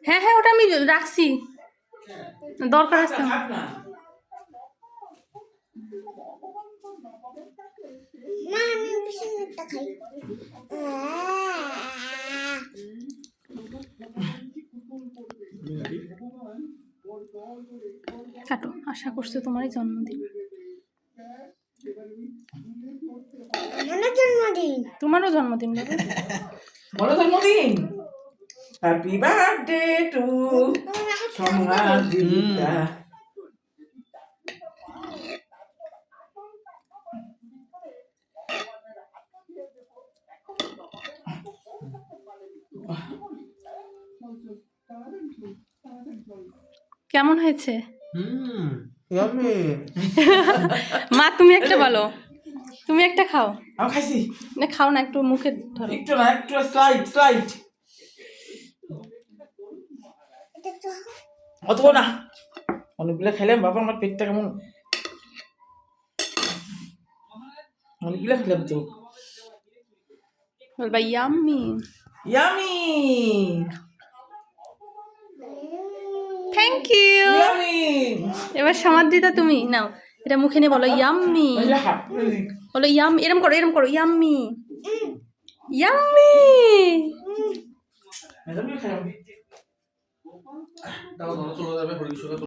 হ্যাঁ হ্যাঁ, ওটা আমি রাখছি, দরকার আছে। কাটো, আশা করছো তোমারই জন্মদিন। তোমারও জন্মদিন বাবা। বলো জন্মদিন। Happy birthday to Samadita. কেমন হয়েছে? ইয়াম্মি। মা তুমি একটা বলো, তুমি একটা খাও। আমি খাইছি। না খাও না, একটু মুখে ধরো। একটু না, একটু স্লাইড অতবো না, অনেকগুলো খেলাম বাবা, আমার পেটটা কেমন, অনেকগুলো খেলাম তো। বলবা yummy. Yummy thank you. Yummy. এবার সমাদ্রিতা তুমি নাও, এটা মুখে নিয়ে বলো ইয়াম্মি। বলো ইয়াম, এরম করো, এরম করো, ইয়াম্মি ইয়াম্মি। খেলাম। তাও চলে যাবে